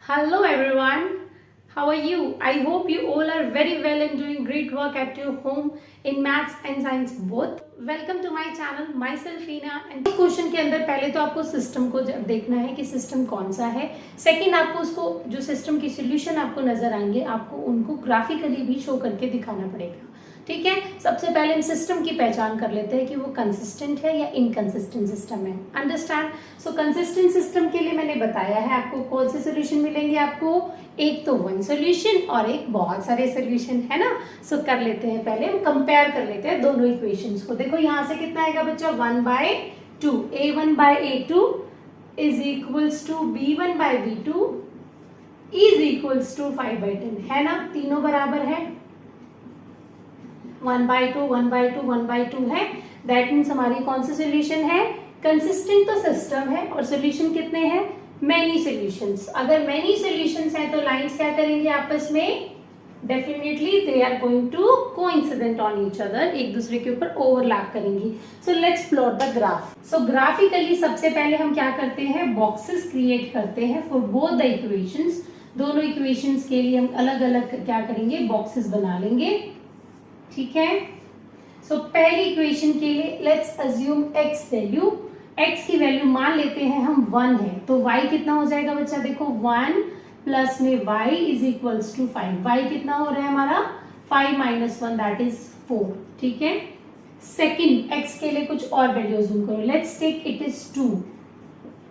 Hello everyone, how are you? I hope you all are very well and doing great work at your home in maths and science both. Welcome to my channel, myself Reena. And question के अंदर पहले तो आपको system को देखना है कि system कौन सा है. सेकंड आपको उसको जो सिस्टम की सोल्यूशन आपको नजर आएंगे आपको उनको ग्राफिकली भी शो करके दिखाना पड़ेगा. ठीक है, सबसे पहले हम सिस्टम की पहचान कर लेते हैं कि वो कंसिस्टेंट है या इनकंसिस्टेंट सिस्टम है. अंडरस्टैंड. सो कंसिस्टेंट सिस्टम के लिए मैंने बताया है आपको कौन से सोल्यूशन मिलेंगे. आपको एक तो वन सोल्यूशन और एक बहुत सारे सोल्यूशन है ना. सो कर लेते हैं, पहले हम कंपेयर कर लेते हैं दोनों इक्वेशंस को. देखो यहाँ से कितना आएगा बच्चा, 1/2 a1/a2 is equals to b1/b2 is equals to 5/10 है ना. तीनों बराबर है, 1/2 1/2 1/2 है. दैट मीन्स हमारी कौन सी सोल्यूशन है, कंसिस्टेंट तो सिस्टम है. और सोल्यूशन कितने हैं, मैनी सोल्यूशंस. अगर मैनी सोल्यूशंस हैं तो लाइंस क्या करेंगे आपस में, definitely they are going to coincident on each other, एक दूसरे के ऊपर ओवरलैप करेंगी. So let's plot the graph. So graphically सबसे पहले हम क्या करते हैं, बॉक्सेस क्रिएट करते हैं फॉर बोथ द इक्वेशंस. दोनों इक्वेशंस के लिए हम अलग अलग क्या करेंगे, बॉक्सेस बना लेंगे. ठीक है. सो पहली इक्वेशन के लिए let's assume x value. x की वैल्यू मान लेते हैं हम 1 है, तो y कितना हो जाएगा बच्चा, देखो 1 प्लस में y is equals to 5. y कितना हो रहा है हमारा, 5 - 1 दैट इज 4. ठीक है. सेकंड x के लिए कुछ और वैल्यू अज्यूम करो. Let's take it is 2.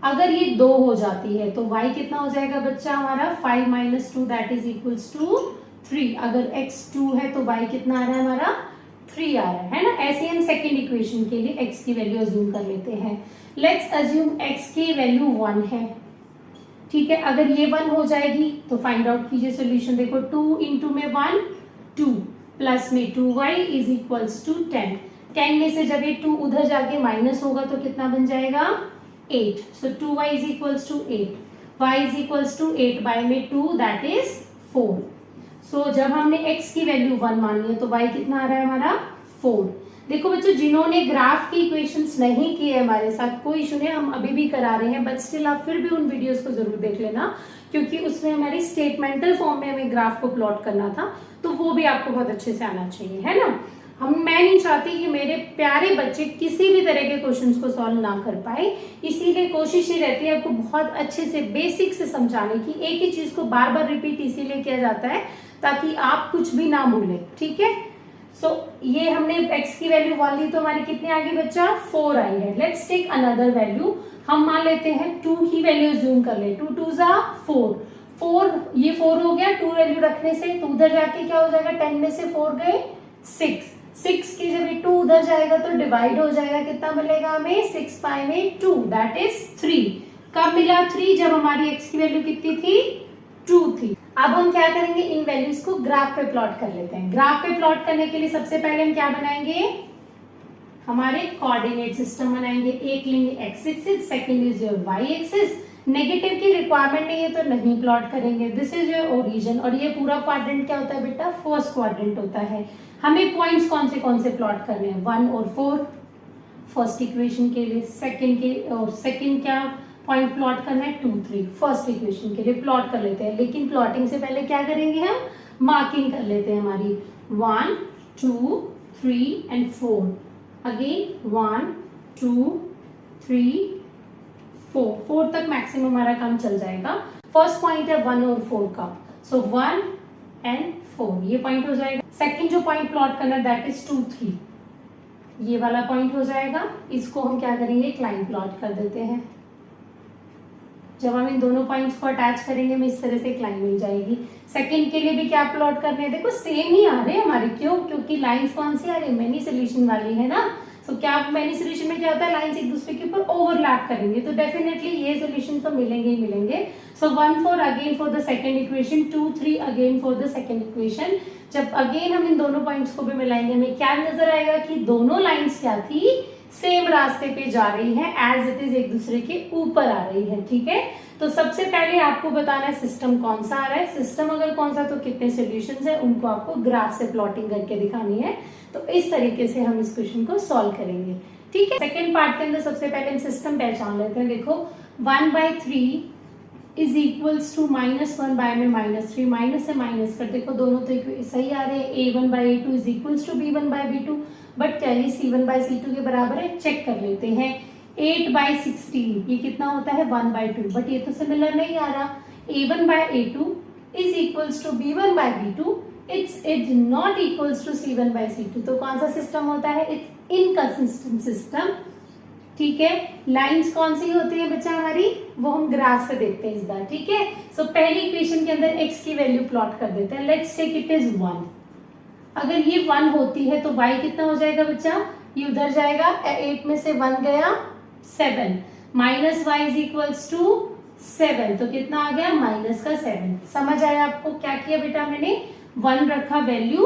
अगर ये 2 हो जाती है तो y कितना हो जाएगा बच्चा हमारा, 5 - 2 दैट इज इक्वल्स टू 3. अगर x 2 है तो y कितना आ रहा है हमारा, 3 आ रहा है ना. ऐसे हम सेकेंड इक्वेशन के लिए x की वैल्यू अज्यूम कर लेते हैं. लेट्स अज्यूम x की वैल्यू 1 है. ठीक है. अगर ये 1 हो जाएगी तो फाइंड आउट कीजिए सोल्यूशन. देखो 2 इंटू में 1 2 प्लस में 2y इज इक्वल्स टू 10. 10 में से जब ये 2 उधर जाके माइनस होगा तो कितना बन जाएगा, 8. So 2y is equals to 8. y is equals to 8 by में 2 दैट इज 4. सो जब हमने x की वैल्यू 1 मान ली है तो y कितना आ रहा है हमारा, 4. देखो बच्चों, जिन्होंने ग्राफ की इक्वेशंस नहीं किए हमारे साथ, कोई इशू नहीं, हम अभी भी करा रहे हैं, बट स्टिल आप फिर भी उन वीडियोस को जरूर देख लेना, क्योंकि उसमें हमारी स्टेटमेंटल फॉर्म में हमें ग्राफ को प्लॉट करना था, तो वो भी आपको बहुत अच्छे से आना चाहिए, है ना. मैं नहीं चाहती कि मेरे प्यारे बच्चे किसी भी तरह के क्वेश्चंस को सॉल्व ना कर पाए, इसीलिए कोशिश ही रहती है आपको बहुत अच्छे से बेसिक से समझाने की. एक ही चीज को बार बार रिपीट इसीलिए किया जाता है ताकि आप कुछ भी ना भूलें. ठीक है. सो ये हमने x की वैल्यू 1 ली तो हमारी कितनी आ गई बच्चा, 4 आई है. Let's take another value. हम मान लेते हैं 2 की वैल्यू जूम कर ले. 2 2 जा 4. 4 ये 4 हो गया 2 वैल्यू रखने से, तो उधर जाके क्या हो जाएगा, 10 में से 4 गए 6. 6 की जब ये 2 उधर जाएगा तो डिवाइड हो जाएगा, कितना मिलेगा हमें, 6 पाई में 2 दैट इज 3. कब मिला 3, जब हमारी x की वैल्यू कितनी थी, 2 थी. अब हम क्या करेंगे, इन वैल्यूज को ग्राफ पे प्लॉट कर लेते हैं. ग्राफ पे प्लॉट करने के लिए सबसे पहले हम क्या बनाएंगे, हमारे कोऑर्डिनेट सिस्टम बनाएंगे. एक लेंगे x axis, second is your y axis. Negative की रिक्वायरमेंट नहीं है तो नहीं प्लॉट करेंगे. This is your origin. और ये पूरा क्वाड्रेंट क्या होता है बेटा, फर्स्ट क्वाड्रेंट होता है. हमें पॉइंट्स कौन से प्लॉट करने हैं, 1 और 4 फर्स्ट इक्वेशन के लिए. सेकंड के और सेकंड क्या पॉइंट प्लॉट करना है, 2 3 फर्स्ट इक्वेशन के लिए प्लॉट कर लेते हैं. लेकिन प्लॉटिंग से पहले क्या करेंगे, हम मार्किंग कर लेते हैं हमारी 1 2 3 एंड 4. अगेन 1 2 3 4 तक मैक्सिमम हमारा काम चल जाएगा. फर्स्ट पॉइंट है 1 और 4 का, सो 1 एंड 4 ये पॉइंट हो जाएगा. सेकंड जो पॉइंट प्लॉट करना है दैट इज 2 3, ये वाला पॉइंट हो जाएगा. इसको हम क्या करेंगे, एक लाइन प्लॉट कर देते हैं. जब हम इन दोनों पॉइंट्स को अटैच करेंगे हमें इस तरह से एक लाइन मिल जाएगी. सेकंड के लिए भी क्या प्लॉट करने हैं, देखो सेम ही आ रहे हैं हमारे, क्यों, क्योंकि लाइंस कौन सी आ रही है, मैनी सोल्यूशन वाली है ना. सो क्या मैनी सोल्यूशन में क्या होता है, लाइंस एक दूसरे के ऊपर ओवरलैप करेंगे, तो डेफिनेटली ये सोल्यूशन तो मिलेंगे ही मिलेंगे. सो 1 4 again for the second equation, 2 3 again for the second equation. जब अगेन हम इन दोनों पॉइंट्स को भी मिलाएंगे हमें क्या नजर आएगा कि दोनों लाइंस क्या थी, सेम रास्ते पे जा रही है, एज इट इज एक दूसरे के ऊपर आ रही है. ठीक है. तो सबसे पहले आपको बताना है सिस्टम कौन सा आ रहा है. सिस्टम अगर कौन सा तो कितने सॉल्यूशंस है उनको आपको ग्राफ से प्लॉटिंग करके दिखानी है. तो इस तरीके से हम इस क्वेश्चन को सॉल्व करेंगे. ठीक है. सेकंड पार्ट के अंदर सबसे पहले हम सिस्टम पहचान लेते हैं. देखो 1/3 इज इक्वल्स टू -1 बाय में -3, माइनस से माइनस कर, देखो दोनों तो सही आ रहे हैं। A1 by A2 is equals to B1 by B2, but क्या ये C1 बाय C2 के बराबर है? चेक कर लेते हैं। 8 बाय 16 ये कितना होता है? 1 बाय 2, बट ये तो सिमिलर नहीं आ रहा। A1 by A2 is equals to B1 by B2, it's not equals to C1 by C2। तो कौन सा सिस्टम होता है? It's inconsistent system. ठीक है, लाइंस कौन सी होती है बच्चा हमारी? वो हम ग्राफ से देखते हैं इस बार। ठीक है, सो पहली इक्वेशन के अंदर x की वैल्यू प्लॉट कर देते हैं। Let's take it is 1। अगर ये 1 होती है तो y कितना हो जाएगा बच्चा? ये उधर जाएगा, 8 में से 1 गया 7, minus y is equals to 7, तो कितना आ गया? माइनस का 7। समझ आया आपको? क्या किया बेटा मैंने? 1 रखा वैल्यू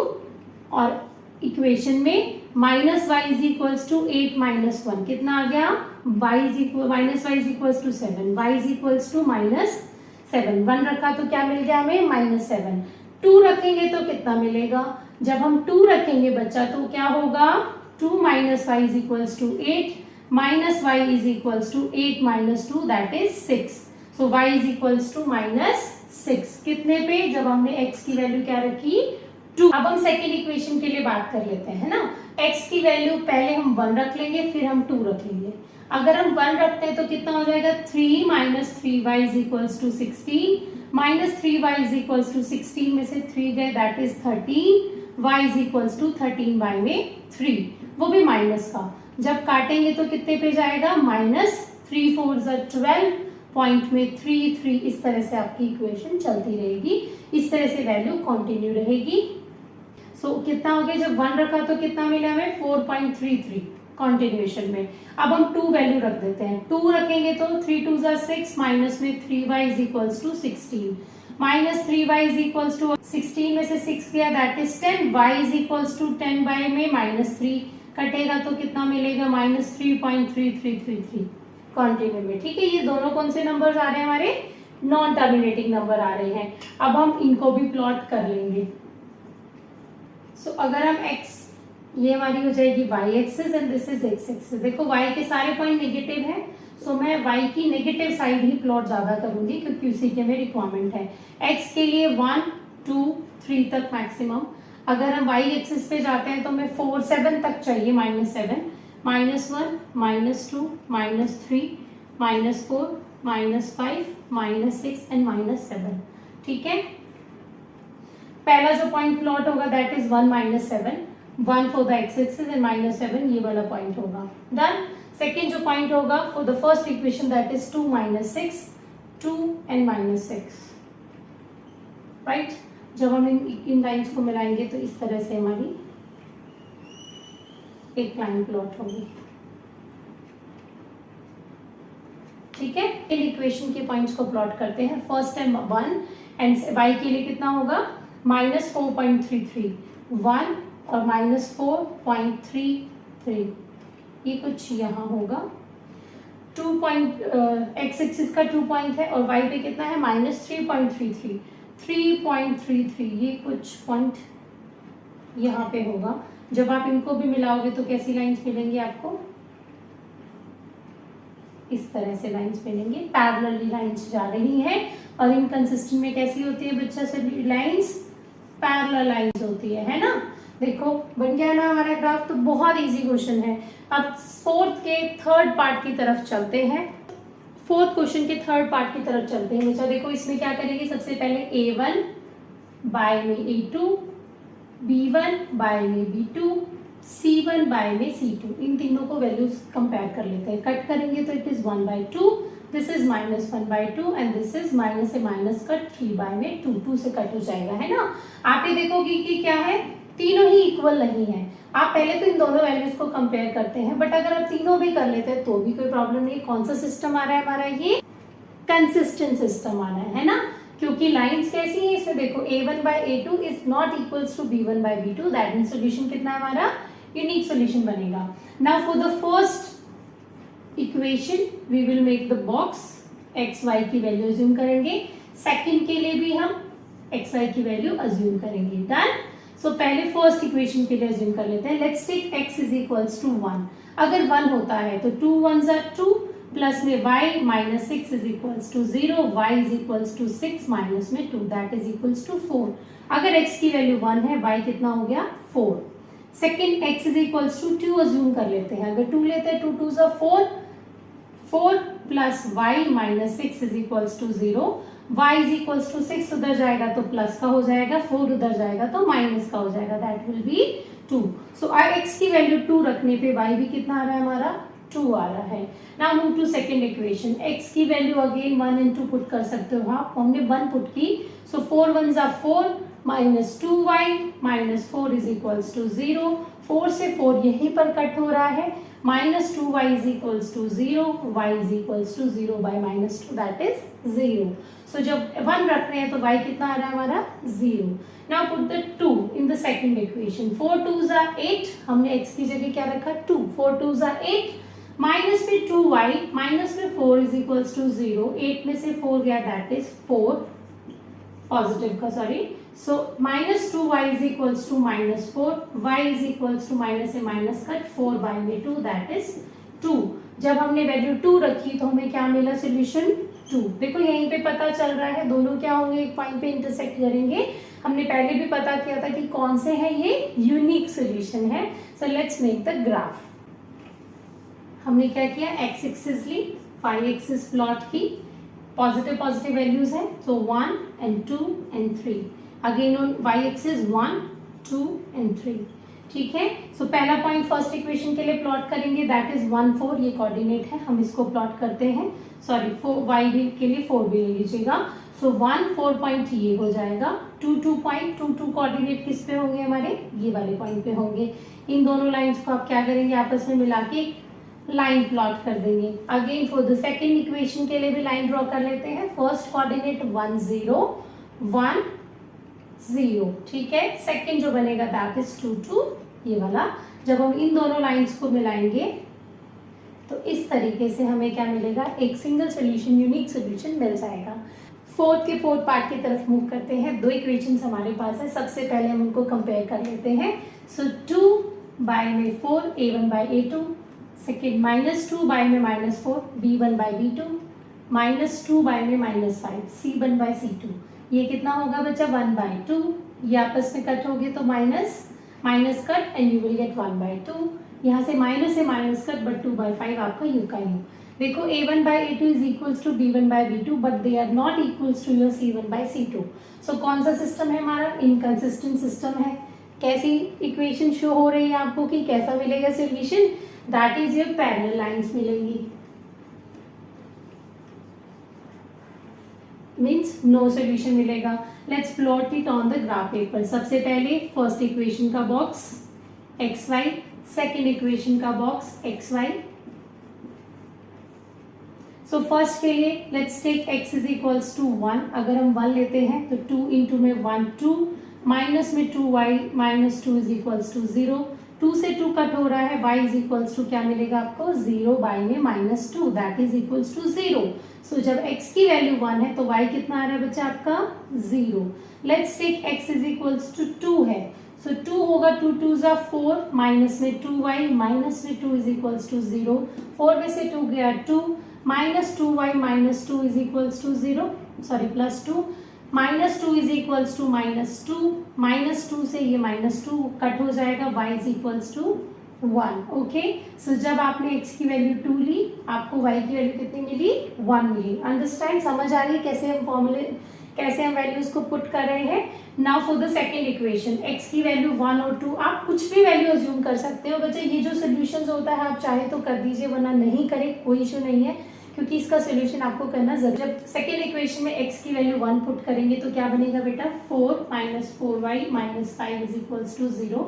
और इक्वेशन में minus y is equals to 8 minus 1, कितना आ गया? Minus y is equals to 7, y is equals to -7। 1 रखा तो क्या मिल गया हमें? -7। 2 रखेंगे तो कितना मिलेगा? जब हम 2 रखेंगे बच्चा तो क्या होगा? 2 minus y is equals to 8, minus y is equals to 8 minus 2 that is 6। So y is equals to -6। कितने पे? जब हमने x की वैल्यू क्या रखी? 2। अब हम सेकेंड इक्वेशन के लिए बात कर लेते हैं ना। x की वैल्यू पहले हम 1 रख लेंगे, फिर हम 2 रख लेंगे। अगर हम 1 रखते हैं तो कितना हो जाएगा? 3 minus 3y is equals to 16, minus 3y is equals to 16 में से 3 गए that is 13, y is equals to 13 by में 3, वो भी माइनस का। जब काटेंगे तो कितने पे जाएगा? -3 4 12, पॉइंट में 3 3, इस तरह से आपकी इक्वेशन चलती रहेगी, इस तरह से वैल्यू कंटिन्यू रहेगी। सो कितना हो गया? जब 1 रखा तो कितना मिला हमें? 4.33 कंटिन्यूएशन में। अब हम 2 वैल्यू रख देते हैं। 2 रखेंगे तो 3 2 6, माइनस में 3y is equals to 16, minus 3y is equals to 16 में से 6 गया that is 10, y is equals to 10 by में -3 कटेगा तो कितना मिलेगा? -3.3333 कंटिन्यू में। ठीक है, ये दोनों कौन से नंबर्स आ रहे हैं? हमारे नॉन टर्मिनेटिंग नंबर आ रहे हैं। अब हम इनको भी प्लॉट कर लेंगे। सो अगर हम x, ये हमारी हो जाएगी y axis and this is x axis. देखो y के सारे पॉइंट नेगेटिव है, सो मैं y की नेगेटिव साइड ही प्लॉट ज्यादा करूंगी क्योंकि उसी के में रिक्वायरमेंट है। x के लिए 1 2 3 तक मैक्सिमम। अगर हम y एक्सिस पे जाते हैं तो मैं 4 7 तक चाहिए, -7, -1 -2 -3 -4 -5 -6 एंड -7। ठीक है, पहला जो पॉइंट प्लॉट होगा that is 1 -7, 1 for the x axis and -7, ये वाला पॉइंट होगा। डन। सेकेंड जो पॉइंट होगा for the first equation that is 2 -6, 2 and -6। Right, जब हम इन लाइन्स को मिलाएंगे तो इस तरह से हमारी एक लाइन प्लॉट होगी। ठीक है, इन इक्वेशन के पॉइंट्स को प्लॉट करते हैं। फर्स्ट टाइम 1 एंड y के लिए कितना होगा? -4.33, 1 और -4.33, ये कुछ यहाँ होगा। 2 पॉइंट x एक्सिस का 2 पॉइंट है और y पे कितना है? -3.33, 3.33, ये कुछ पॉइंट यहाँ पे होगा। जब आप इनको भी मिलाओगे तो कैसी लाइंस मिलेंगी आपको? इस तरह से लाइंस मिलेंगी, पैरेलल लाइंस जा रही हैं। और इनकंसिस्टेंट में कैसी होती है बच्चा? से लाइंस पैरेलल लाइंस होती है ना। देखो बन गया ना हमारा ग्राफ। तो बहुत इजी क्वेश्चन है। अब फोर्थ के थर्ड पार्ट की तरफ चलते हैं। फोर्थ क्वेश्चन के थर्ड पार्ट की तरफ चलते हैं बच्चा। देखो इसमें क्या करेंगे? सबसे पहले A1 बाय में A2, B1 बाय में B2, C1 बाय में C2, इन तीनों को वैल्यूज कंपेयर कर लेते हैं। कट करेंगे तो it is 1/2, this is -1/2 and this is minus से माइनस कट 3 बाय में 2, 2 से कट हो जाएगा, है ना। आप ये देखोगे कि क्या है? तीनों ही इक्वल नहीं है। आप पहले तो इन दोनों वैल्यूज को कंपेयर करते हैं, बट अगर आप तीनों भी कर लेते हैं तो भी कोई प्रॉब्लम नहीं। कौन सा सिस्टम आ रहा है हमारा? ये कंसिस्टेंट सिस्टम आ रहा है ना, क्योंकि लाइंस कैसी है इसमें? देखो A1 by A2 is not equals to B1 by B2, that means solution कितना है हमारा? यूनिक सॉल्यूशन बनेगा। Now for the first equation we will make the box, x y की वैल्यू अज्यूम करेंगे। सेकंड के लिए भी हम एक्स वाई की वैल्यू अज्यूम करेंगे। डन। सो पहले फर्स्ट इक्वेशन के लिए अज्यूम कर लेते हैं। Let's take x is equals to 1। अगर 1 होता है तो 2 1s are 2, प्लस में y minus 6 is equals to 0, y is equals to 6 minus में 2 दैट इज इक्वल्स टू 4। अगर x की वैल्यू 1 है, y कितना हो गया 4। Second x is equals to 2 assume कर लेते हैं, अगर 2 लेते हैं 2 2 जा 4, 4 plus y minus 6 is equals to 0, y is equals to 6 उधर जाएगा तो प्लस का हो जाएगा, 4 उधर जाएगा तो माइनस का हो जाएगा, that will B 2। So x की वैल्यू 2 रखने पे y भी कितना आ रहा है हमारा 2 आ रहा है। Now move to second equation, x की वैल्यू अगेन 1 एंड 2 पुट कर सकते हो आप, हमने 1 पुट की, सो 4 1 जा 4 minus 2y minus 4 is equals to 0, 4 से 4 यहीं पर कट हो रहा है, minus 2y is equals to 0, y is equals to 0 by minus 2 that is 0। So जब 1 रख रहे हैं तो y कितना आ रहा है हमारा 0। Now put the 2 in the second equation, 4 2 जा 8, हमने x की जगह क्या रखा 2, 4 2 जा 8 माइनस में 2y माइनस में 4 इज इक्वल्स टू 0, 8 में से 4 गया दैट इज 4 पॉजिटिव का sorry, so minus 2y is equals to minus 4, y is equals to minus से माइनस कट 4 बाय में 2 दैट इज 2। जब हमने वैल्यू 2 रखी तो हमें क्या मिला सोल्यूशन 2। देखो यहीं पे पता चल रहा है दोनों क्या होंगे, एक पॉइंट पे इंटरसेक्ट करेंगे। हमने पहले भी पता किया था कि कौन से हैं ये यूनिक सोल्यूशन है। So let's make the graph. हमने क्या किया, एक्स एक्सिस ली, फाई एक्सिस प्लॉट की, पॉजिटिव पॉजिटिव वैल्यूज हैं तो 1 and 2 and 3, again on y axis 1 2 and 3, ठीक है। सो पहला पॉइंट फर्स्ट इक्वेशन के लिए प्लॉट करेंगे दैट इज 1 4, ये कोऑर्डिनेट है, हम इसको प्लॉट करते हैं, सॉरी 4 वाई भी के लिए 4 भी ले लीजिएगा। सो 1 4 पॉइंट ये हो जाएगा, 2 2 पॉइंट 2 2 कोऑर्डिनेट किस पे होंगे हमारे, ये वाले पॉइंट पे होंगे। इन दोनों लाइंस को आप क्या करेंगे, आपस में मिला के लाइन प्लॉट कर देंगे। Again for the second equation के लिए भी लाइन ड्रॉ कर लेते हैं। फर्स्ट कोऑर्डिनेट 1 0 1 0, ठीक है। सेकेंड जो बनेगा दैट इज 2 2, ये वाला। जब हम इन दोनों लाइंस को मिलाएंगे तो इस तरीके से हमें क्या मिलेगा, एक सिंगल सोल्यूशन, यूनिक सोल्यूशन मिल जाएगा। फोर्थ के फोर्थ पार्ट की तरफ मूव करते हैं। दो इक्वेशंस हमारे पास है, सबसे पहले हम उनको कंपेयर कर लेते हैं। सो 2 बाय में 4 a1 by a2, second minus 2 by में minus 4 b1 by b2, minus 2 by में माइनस 5 c1 बाय c2। ये कितना होगा बच्चा 1 बाय 2, ये आपस में कट होगे तो minus minus cut and you will get 1 by 2। यहाँ से माइनस कट बट 2 बाय 5 आपका यू का यू। देखो a1 by a2 is equals to b1 by b2 but they are not equals to your c1 by c2। सो कौन सा system है हमारा, इनकंसिस्टेंट सिस्टम है। कैसी इक्वेशन शो हो रही है आपको कि कैसा मिलेगा solution, that is your parallel lines मिलेंगी, मीन्स नो सोल्यूशन मिलेगा। Let's plot it on the graph paper. सबसे पहले फर्स्ट इक्वेशन का box x y, second equation का box x y. So first के लिए let's take x is equals to 1, अगर हम 1 लेते हैं तो 2 इंटू में 1 2, माइनस में 2y minus 2 is equals to 0, 2 से 2 कट हो रहा है, y इज इक्वल्स टू क्या मिलेगा आपको 0 बाय में minus 2 that is equals to 0। So जब x की वैल्यू 1 है तो y कितना आ रहा है बच्चा आपका 0। Let's take x is equals to 2 है, सो 2 होगा 2 2 जा 4, माइनस में 2y माइनस में 2 इज इक्वल्स टू 0, 4 में से 2 गया 2, minus 2y minus 2 is equals to 0, sorry plus 2, minus 2 is equals to minus 2, minus 2 से ये माइनस 2 कट हो जाएगा, y is equals to 1। Okay, so जब आपने x की वैल्यू 2 ली, आपको y की वैल्यू कितनी मिली 1 मिली। अंडरस्टैंड, समझ आ रही है कैसे हम फॉर्मूले, कैसे हम वैल्यूज को पुट कर रहे हैं। Now for the second equation, x की वैल्यू 1 और 2, आप कुछ भी वैल्यू अज्यूम कर सकते हो बच्चे। ये जो सोल्यूशन होता है आप चाहे तो कर दीजिए, वरना नहीं करें कोई इशू नहीं है, क्योंकि इसका सोल्यूशन आपको करना जरूर। जब सेकेंड इक्वेशन में x की वैल्यू 1 पुट करेंगे तो क्या बनेगा बेटा 4 minus 4y minus 5 is equals to 0,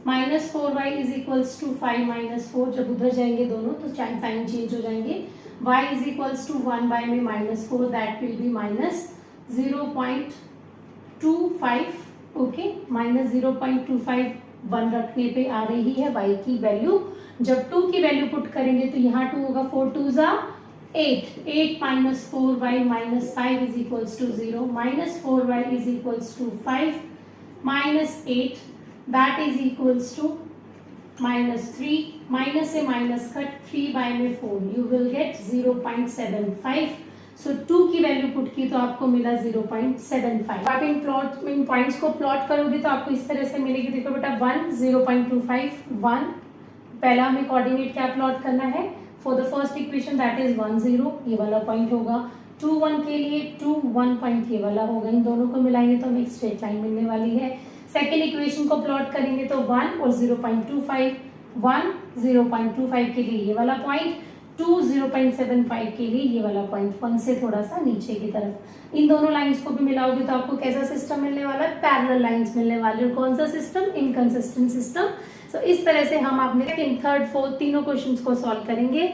minus 4y is equals to 5 minus 4, जब उधर जाएंगे दोनों तो साइन चेंज हो जाएंगे, y is equals to 1 by में minus 4 that will be minus 0.25। Okay, minus 0.25 1 रखने पे आ रही है y की वैल्यू। जब 2 की वैल्यू पुट करेंगे तो यहाँ 2 होगा, 4 2 जा 8, 8 minus 4y minus 5 is equals to 0, minus 4y is equals to 5 minus 8 that is equals to -3, minus से माइनस कट, 3 बाय में 4, यू विल गेट 0.75। सो 2 की वैल्यू पुट की तो आपको मिला 0.75। आप इन पॉइंट्स को प्लॉट करोगे तो आपको इस तरह से मिलेगी। देखो बेटा 1 0.25 1, पहला हमें कोऑर्डिनेट क्या प्लॉट करना है, for the first equation that is 1 0, ये वाला पॉइंट होगा। 2 1 के लिए 2 1 पॉइंट ये वाला होगा। इन दोनों को मिलाएंगे तो हमें एक स्ट्रेट लाइन मिलने वाली है। सेकेंड इक्वेशन को प्लॉट करेंगे तो 1 और 0.25, 1 0.25 के लिए ये वाला पॉइंट, 2 0.75 के लिए ये वाला पॉइंट, 1 से थोड़ा सा नीचे की तरफ। इन दोनों लाइंस को भी मिलाओगे तो आपको कैसा सिस्टम मिलने वाला है, पैरेलल लाइंस मिलने वाले। और कौन सा सिस्टम, इनकंसिस्टेंट सिस्टम। सो इस तरह से हम अपने सेकंड, थर्ड, फोर्थ तीनों क्वेश्चंस को सॉल्व करेंगे।